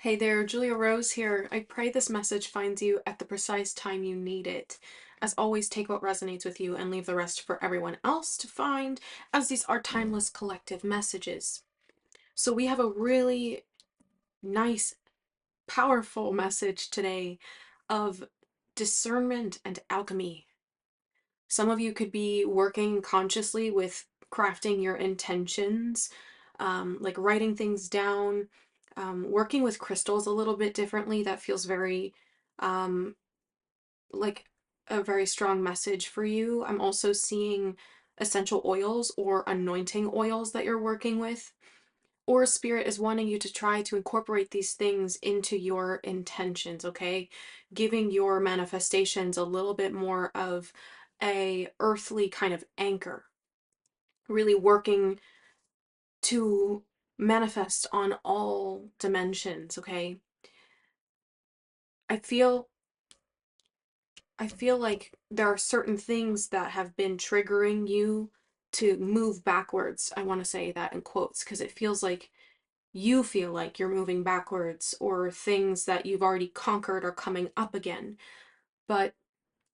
Hey there, Julia Rose here. I pray this message finds you at the precise time you need it. As always, take what resonates with you and leave the rest for everyone else to find, as these are timeless collective messages. So, we have a really nice, powerful message today of discernment and alchemy. Some of you could be working consciously with crafting your intentions, like writing things down, working with crystals a little bit differently. That feels very um, like a very strong message for you. I'm also seeing essential oils or anointing oils that you're working with. Or spirit is wanting you to try to incorporate these things into your intentions, okay? Giving your manifestations a little bit more of a earthly kind of anchor. Really working to manifest on all dimensions, okay? I feel I feel like there are certain things that have been triggering you to move backwards. I want to say that in quotes because it feels like you feel like you're moving backwards, or things that you've already conquered are coming up again, but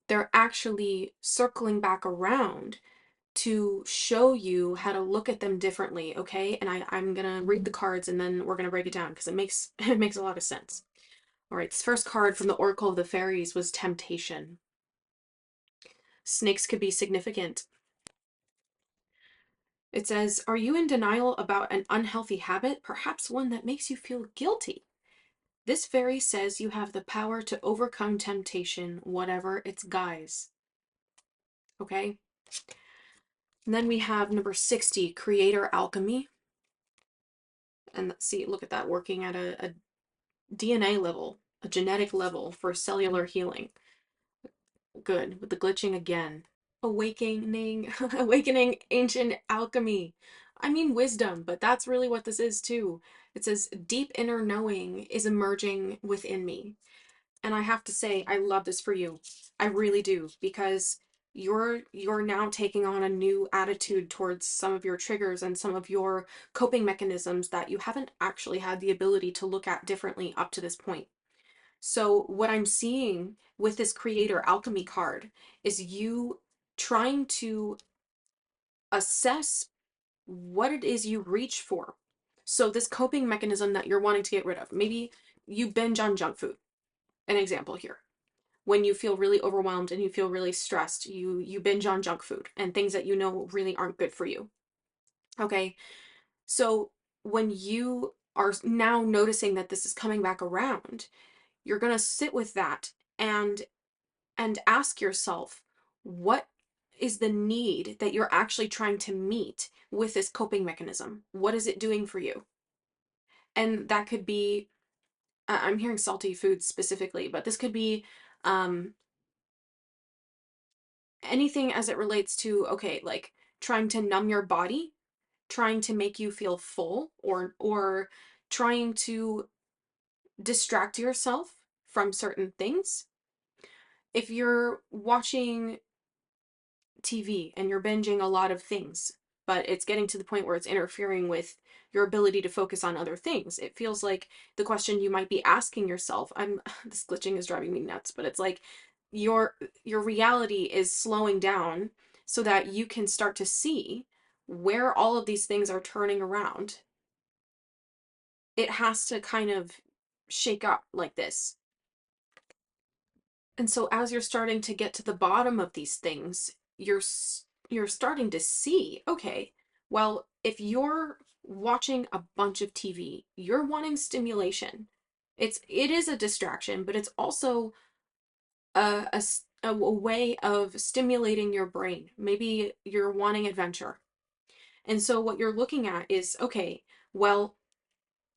they're actually circling back around to show you how to look at them differently, okay? And I'm gonna read the cards and then we're gonna break it down because it makes it makes a lot of sense. All right, this first card from the Oracle of the Fairies was Temptation. Snakes could be significant. It says, are you in denial about an unhealthy habit, perhaps one that makes you feel guilty? This fairy says you have the power to overcome temptation, whatever its guise. Okay? And then we have number 60, Creator Alchemy. And let's see, look at that, working at a DNA level, a genetic level for cellular healing. Good, with the glitching again. Awakening, awakening ancient alchemy. I mean wisdom, but that's really what this is too. It says, deep inner knowing is emerging within me. And I have to say, I love this for you. I really do, because you're now taking on a new attitude towards some of your triggers and some of your coping mechanisms that you haven't actually had the ability to look at differently up to this point. So what I'm seeing with this creator alchemy card is you trying to assess what it is you reach for. So this coping mechanism that you're wanting to get rid of, maybe you binge on junk food, an example here. When you feel really overwhelmed and you feel really stressed, you binge on junk food and things that you know really aren't good for you. Okay? So when you are now noticing that this is coming back around, you're going to sit with that and ask yourself, what is the need that you're actually trying to meet with this coping mechanism? What is it doing for you? And that could be, I'm hearing salty foods specifically, but this could be um, anything as it relates to, okay, like trying to numb your body, trying to make you feel full, or trying to distract yourself from certain things. If you're watching TV and you're binging a lot of things, but it's getting to the point where it's interfering with your ability to focus on other things, it feels like the question you might be asking yourself, I'm this glitching is driving me nuts, but it's like your reality is slowing down so that you can start to see where all of these things are turning around. It has to kind of shake up like this. And so as you're starting to get to the bottom of these things, you're starting to see, okay, well, if you're watching a bunch of TV, you're wanting stimulation. It is a distraction, but it's also a way of stimulating your brain. Maybe you're wanting adventure. And so what you're looking at is, okay, well,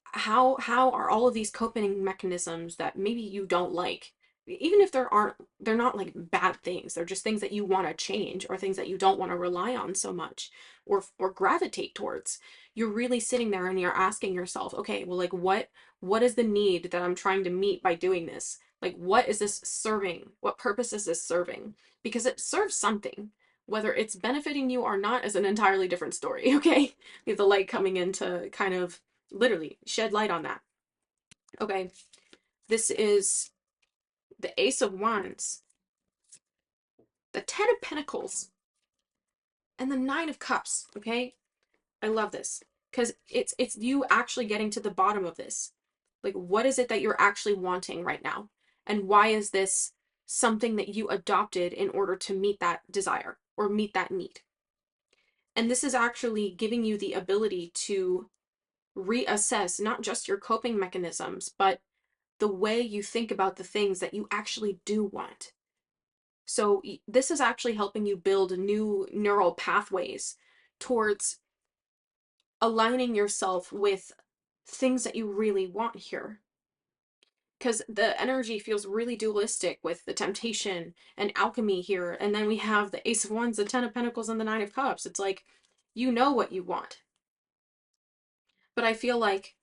how are all of these coping mechanisms that maybe you don't like, even if they're not like bad things, they're just things that you want to change or things that you don't want to rely on so much or gravitate towards. You're really sitting there and you're asking yourself, okay, well, like what is the need that I'm trying to meet by doing this? Like, what is this serving? What purpose is this serving? Because it serves something. Whether it's benefiting you or not is an entirely different story. Okay, we have the light coming in to kind of literally shed light on that. Okay, this is the Ace of Wands, the Ten of Pentacles, and the Nine of Cups, okay? I love this because it's you actually getting to the bottom of this. Like, what is it that you're actually wanting right now? And why is this something that you adopted in order to meet that desire or meet that need? And this is actually giving you the ability to reassess not just your coping mechanisms, but the way you think about the things that you actually do want. So this is actually helping you build new neural pathways towards aligning yourself with things that you really want here. Because the energy feels really dualistic with the temptation and alchemy here. And then we have the Ace of Wands, the Ten of Pentacles, and the Nine of Cups. It's like, you know what you want. But I feel like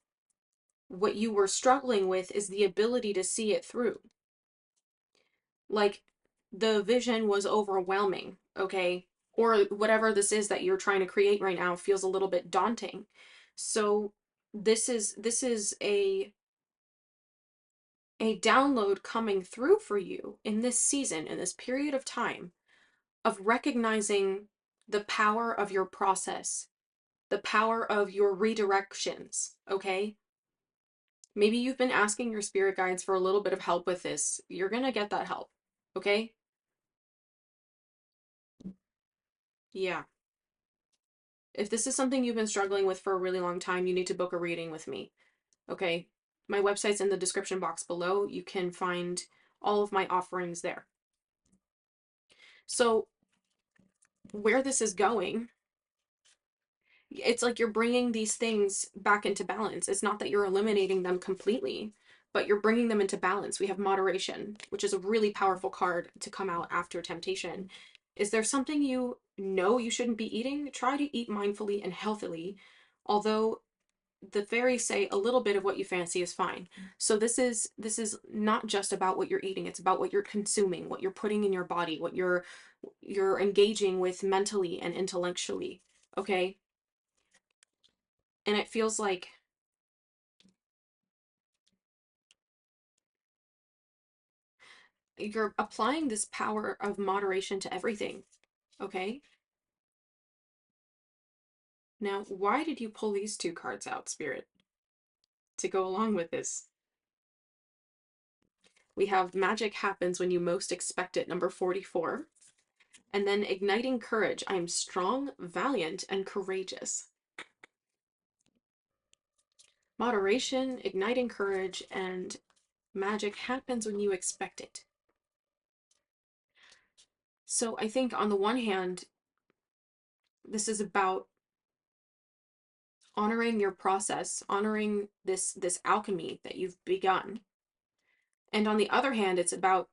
what you were struggling with is the ability to see it through. Like, the vision was overwhelming, okay? Or whatever this is that you're trying to create right now feels a little bit daunting. So this is a download coming through for you in this season, in this period of time, of recognizing the power of your process, the power of your redirections, okay? Maybe you've been asking your spirit guides for a little bit of help with this. You're gonna get that help, okay? Yeah. If this is something you've been struggling with for a really long time, you need to book a reading with me, okay? My website's in the description box below. You can find all of my offerings there. So, where this is going, it's like you're bringing these things back into balance. It's not that you're eliminating them completely, but you're bringing them into balance. We have moderation, which is a really powerful card to come out after temptation. Is there something you know you shouldn't be eating? Try to eat mindfully and healthily, although the fairies say a little bit of what you fancy is fine. So this is not just about what you're eating, it's about what you're consuming, what you're putting in your body, what you're engaging with mentally and intellectually, okay? And it feels like you're applying this power of moderation to everything, okay? Now, why did you pull these two cards out, Spirit, to go along with this? We have magic happens when you most expect it, number 44. And then igniting courage. I am strong, valiant, and courageous. Moderation, igniting courage, and magic happens when you expect it. So I think on the one hand, this is about honoring your process, honoring this alchemy that you've begun. And on the other hand, it's about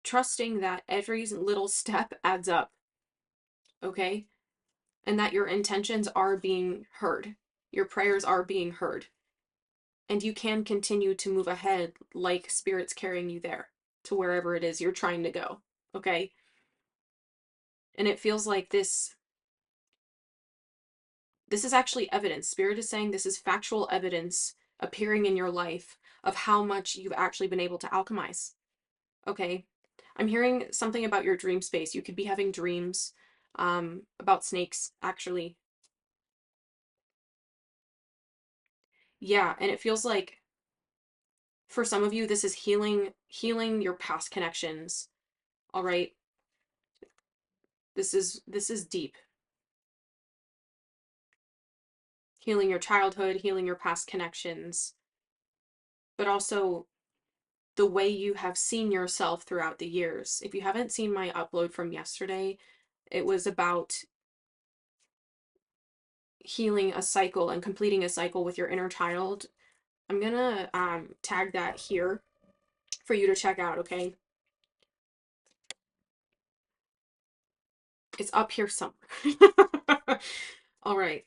trusting that every little step adds up, okay? And that your intentions are being heard. Your prayers are being heard. And you can continue to move ahead like Spirit's carrying you there to wherever it is you're trying to go, okay? And it feels like this is actually evidence. Spirit is saying this is factual evidence appearing in your life of how much you've actually been able to alchemize, okay? I'm hearing something about your dream space. You could be having dreams about snakes, actually. Yeah, and it feels like for some of you, this is healing your past connections, all right? This is deep. Healing your childhood, healing your past connections, but also the way you have seen yourself throughout the years. If you haven't seen my upload from yesterday, it was about healing a cycle and completing a cycle with your inner child. I'm gonna tag that here for you to check out, okay? It's up here somewhere. All right.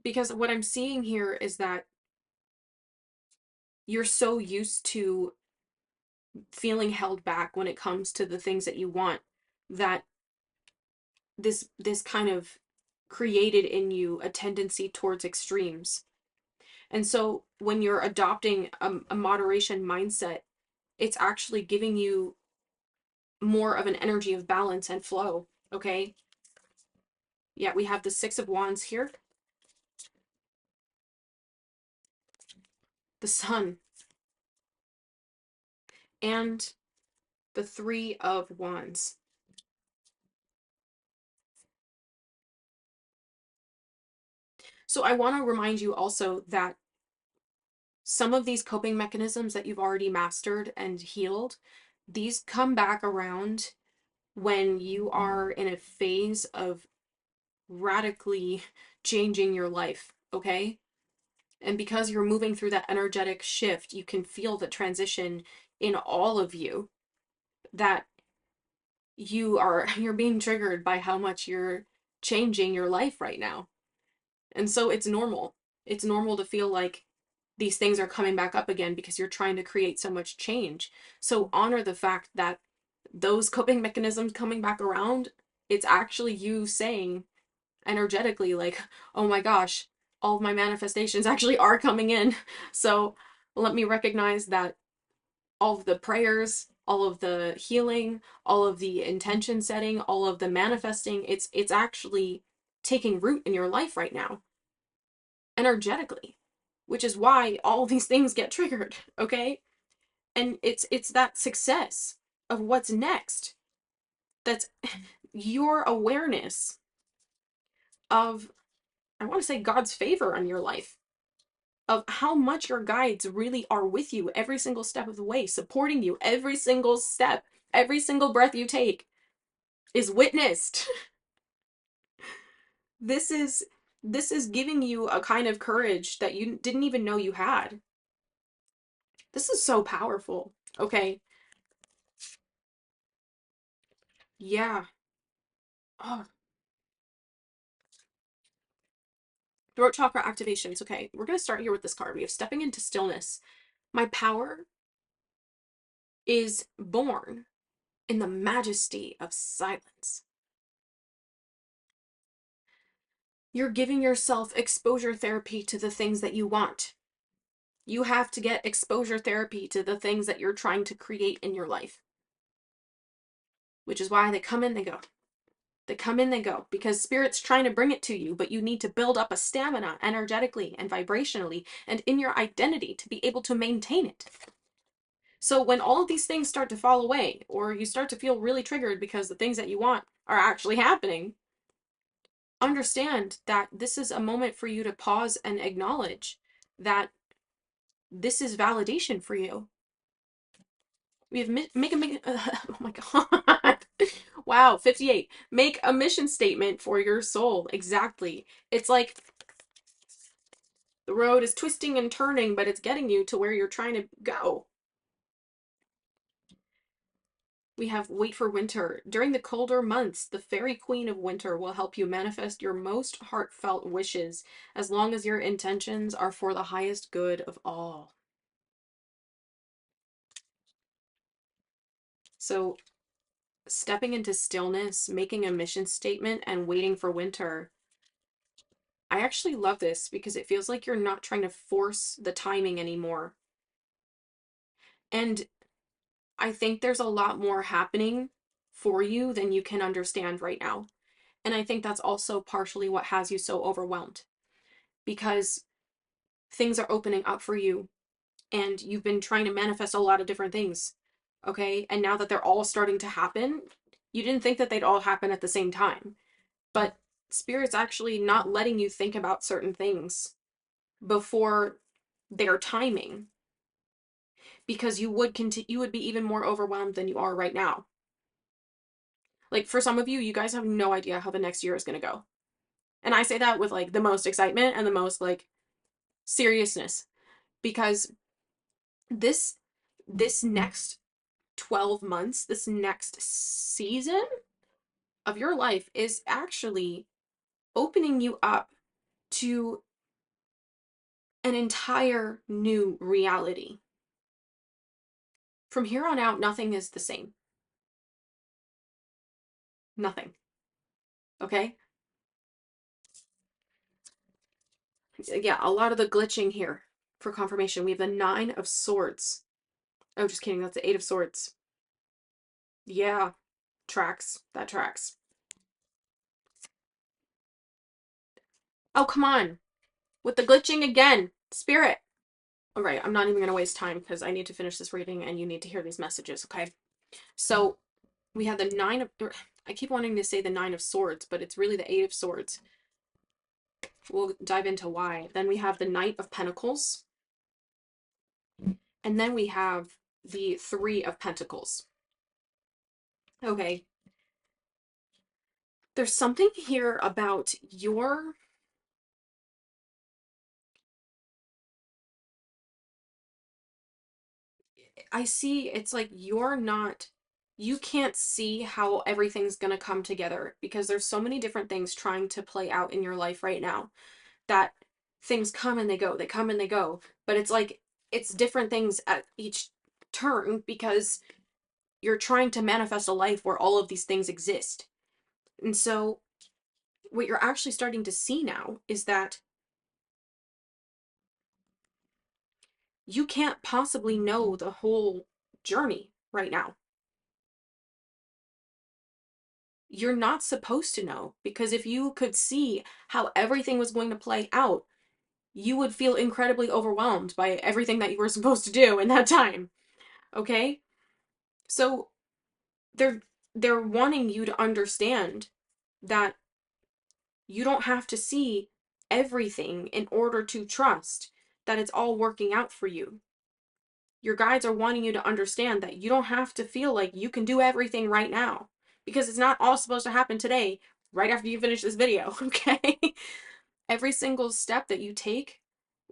Because what I'm seeing here is that you're so used to feeling held back when it comes to the things that you want that this kind of created in you a tendency towards extremes. And so when you're adopting a moderation mindset, it's actually giving you more of an energy of balance and flow, okay? Yeah, we have the Six of Wands here, the Sun, and the Three of Wands. So I want to remind you also that some of these coping mechanisms that you've already mastered and healed, these come back around when you are in a phase of radically changing your life, okay? And because you're moving through that energetic shift, you can feel the transition in all of you, that you're being triggered by how much you're changing your life right now. And so it's normal. It's normal to feel like these things are coming back up again because you're trying to create so much change. So honor the fact that those coping mechanisms coming back around, it's actually you saying energetically, like, oh my gosh, all of my manifestations actually are coming in. So let me recognize that all of the prayers, all of the healing, all of the intention setting, all of the manifesting, it's actually taking root in your life right now, energetically, which is why all these things get triggered, okay? And it's that success of what's next, that's your awareness of, I want to say, God's favor on your life, of how much your guides really are with you every single step of the way, supporting you every single step, every single breath you take is witnessed. This is giving you a kind of courage that you didn't even know you had. This is so powerful. Okay. Yeah. Oh, throat chakra activations. Okay, we're going to start here with this card. We have stepping into stillness. My power is born in the majesty of silence. You're giving yourself exposure therapy to the things that you want. You have to get exposure therapy to the things that you're trying to create in your life. Which is why they come in, they go. They come in, they go. Because Spirit's trying to bring it to you, but you need to build up a stamina energetically and vibrationally and in your identity to be able to maintain it. So when all of these things start to fall away, or you start to feel really triggered because the things that you want are actually happening, understand that this is a moment for you to pause and acknowledge that this is validation for you. We have oh my god. Wow, 58. Make a mission statement for your soul. Exactly. It's like the road is twisting and turning, but it's getting you to where you're trying to go. We have wait for winter. During the colder months, the fairy queen of winter will help you manifest your most heartfelt wishes, as long as your intentions are for the highest good of all. So, stepping into stillness, making a mission statement, and waiting for winter. I actually love this because it feels like you're not trying to force the timing anymore. And I think there's a lot more happening for you than you can understand right now. And I think that's also partially what has you so overwhelmed, because things are opening up for you and you've been trying to manifest a lot of different things. Okay. And now that they're all starting to happen, you didn't think that they'd all happen at the same time. But Spirit's actually not letting you think about certain things before their timing, because you would be even more overwhelmed than you are right now. Like, for some of you, you guys have no idea how the next year is going to go. And I say that with like the most excitement and the most like seriousness, because this next 12 months, this next season of your life is actually opening you up to an entire new reality. From here on out, nothing is the same. Nothing. Okay? Yeah, a lot of the glitching here. for confirmation. We have the 9 of Swords. Oh, just kidding. That's the 8 of Swords. Yeah, tracks. That tracks. Oh, come on. With the glitching again. Spirit. All right, I'm not even going to waste time because I need to finish this reading and you need to hear these messages, okay? So we have the 9 of... I keep wanting to say the 9 of Swords, but it's really the 8 of Swords. We'll dive into why. Then we have the Knight of Pentacles. And then we have the 3 of Pentacles. Okay. There's something here about your... I see it's like you're not... You can't see how everything's going to come together because there's so many different things trying to play out in your life right now that things come and they go. They come and they go. But it's like it's different things at each turn because you're trying to manifest a life where all of these things exist. And so what you're actually starting to see now is that you can't possibly know the whole journey right now. You're not supposed to know, because if you could see how everything was going to play out, you would feel incredibly overwhelmed by everything that you were supposed to do in that time. Okay? So they're wanting you to understand that you don't have to see everything in order to trust that it's all working out for you. Your guides are wanting you to understand that you don't have to feel like you can do everything right now, because it's not all supposed to happen today, right after you finish this video, okay? Every single step that you take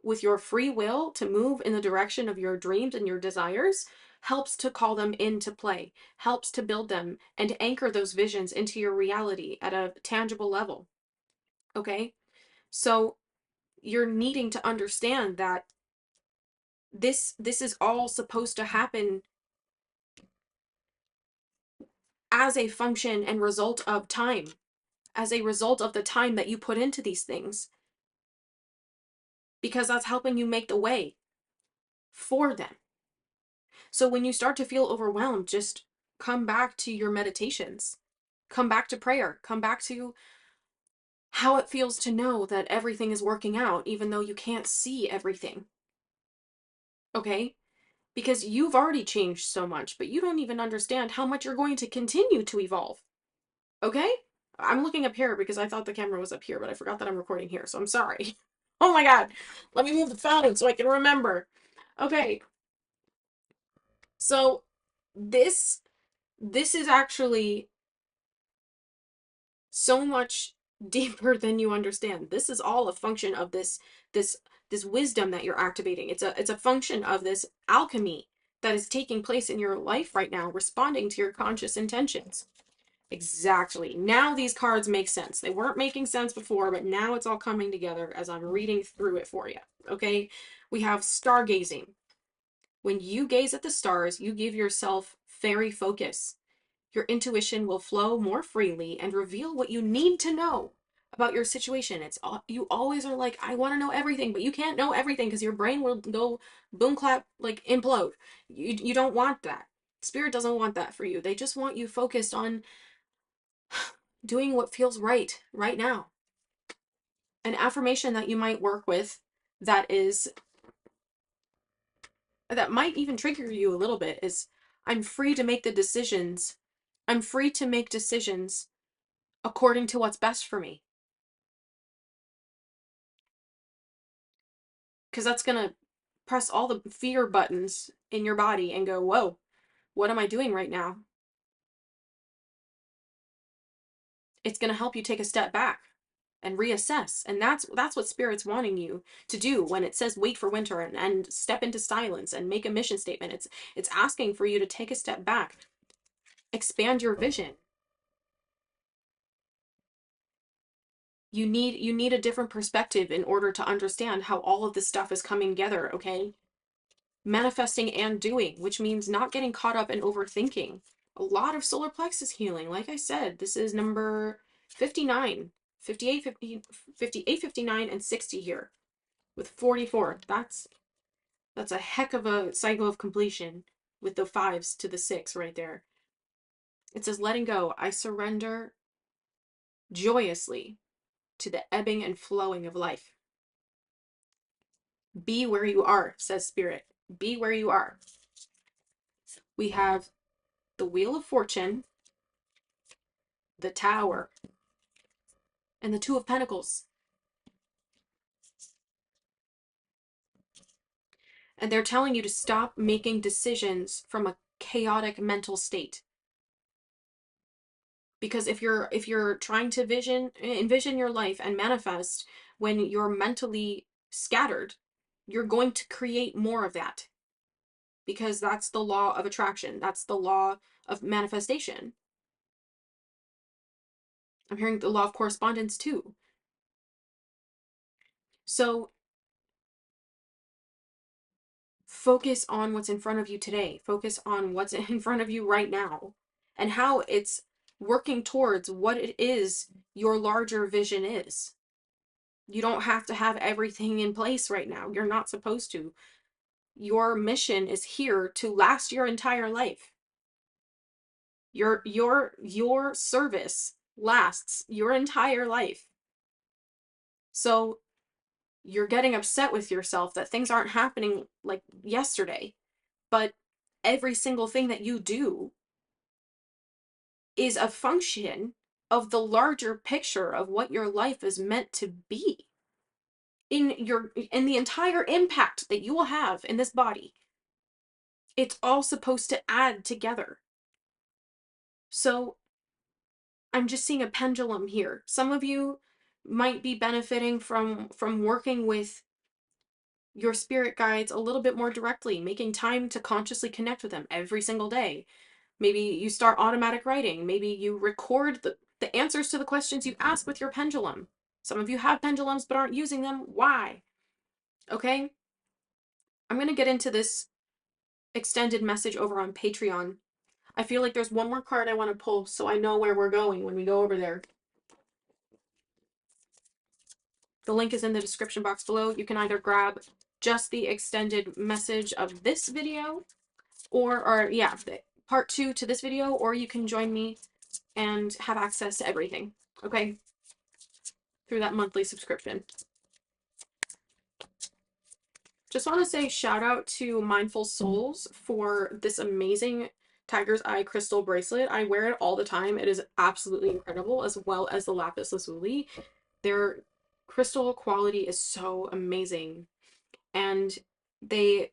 with your free will to move in the direction of your dreams and your desires helps to call them into play, helps to build them and anchor those visions into your reality at a tangible level, okay? So you're needing to understand that this is all supposed to happen as a function and result of time, as a result of the time that you put into these things, because that's helping you make the way for them. So when you start to feel overwhelmed, just come back to your meditations, come back to prayer, come back to how it feels to know that everything is working out, even though you can't see everything. Okay? Because you've already changed so much, but you don't even understand how much you're going to continue to evolve. Okay? I'm looking up here because I thought the camera was up here, but I forgot that I'm recording here, so I'm sorry. Oh my god. Let me move the phone so I can remember. Okay. So this is actually so much deeper than you understand. This is all a function of this wisdom that you're activating. It's a function of this alchemy that is taking place in your life right now, responding to your conscious intentions. Exactly. Now these cards make sense. They weren't making sense before, but now it's all coming together as I'm reading through it for you. Okay? We have stargazing. When you gaze at the stars, you give yourself fairy focus. Your intuition will flow more freely and reveal what you need to know about your situation. You always are like, I want to know everything, but you can't know everything because your brain will go boom clap, like implode. You don't want that. Spirit doesn't want that for you. They just want you focused on doing what feels right now. An affirmation that you might work with that might even trigger you a little bit is, I'm free to make the decisions. I'm free to make decisions according to what's best for me. Because that's going to press all the fear buttons in your body and go, whoa, what am I doing right now? It's going to help you take a step back and reassess. And that's what Spirit's wanting you to do when it says wait for winter and step into silence and make a mission statement. It's asking for you to take a step back, expand your vision. You need a different perspective in order to understand how all of this stuff is coming together, okay? Manifesting and doing, which means not getting caught up in overthinking. A lot of solar plexus healing. Like I said, this is number 59, 58, 59, and 60 here with 44. That's That's a heck of a cycle of completion with the 5s to the 6 right there. It says, letting go. I surrender joyously to the ebbing and flowing of life. Be where you are, says Spirit. Be where you are. We have the Wheel of Fortune, the Tower, and the Two of Pentacles. And they're telling you to stop making decisions from a chaotic mental state. Because if you're trying to envision your life and manifest when you're mentally scattered, you're going to create more of that. Because that's the law of attraction. That's the law of manifestation. I'm hearing the law of correspondence too. So focus on what's in front of you today. Focus on what's in front of you right now and how it's working towards what it is your larger vision is. You don't have to have everything in place right now. You're not supposed to. Your mission is here to last your entire life. Your service lasts your entire life. So you're getting upset with yourself that things aren't happening like yesterday, but every single thing that you do is a function of the larger picture of what your life is meant to be. In the entire impact that you will have in this body, it's all supposed to add together. So I'm just seeing a pendulum here. Some of you might be benefiting from working with your spirit guides a little bit more directly, making time to consciously connect with them every single day. Maybe you start automatic writing. Maybe you record the answers to the questions you ask with your pendulum. Some of you have pendulums but aren't using them. Why? Okay? I'm going to get into this extended message over on Patreon. I feel like there's one more card I want to pull so I know where we're going when we go over there. The link is in the description box below. You can either grab just the extended message of this video or yeah, part 2 to this video, or you can join me and have access to everything, okay? Through that monthly subscription. Just want to say shout out to Mindful Souls for this amazing Tiger's Eye crystal bracelet. I wear it all the time. It is absolutely incredible, as well as the lapis lazuli. Their crystal quality is so amazing. And they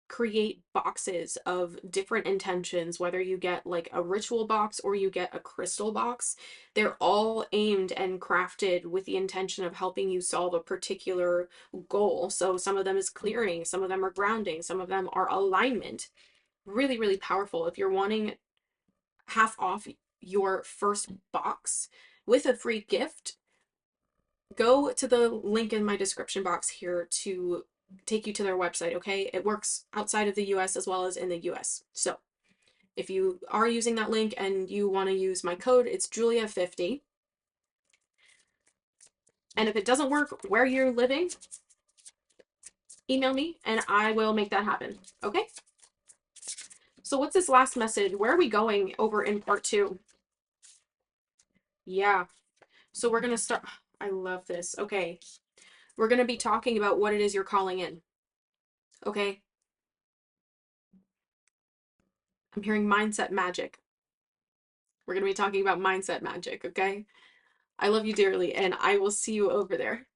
create boxes of different intentions, whether you get like a ritual box or you get a crystal box. They're all aimed and crafted with the intention of helping you solve a particular goal. So some of them is clearing, some of them are grounding, some of them are alignment. Really, really powerful. If you're wanting half off your first box with a free gift, go to the link in my description box here to take you to their website, okay? It works outside of the US as well as in the US. So if you are using that link and you want to use my code, it's Julia50. And if it doesn't work where you're living, email me and I will make that happen, okay? So what's this last message? Where are we going over in part 2? Yeah. So we're going to start. I love this. Okay. We're going to be talking about what it is you're calling in. Okay. I'm hearing mindset magic. We're going to be talking about mindset magic, okay? I love you dearly, and I will see you over there.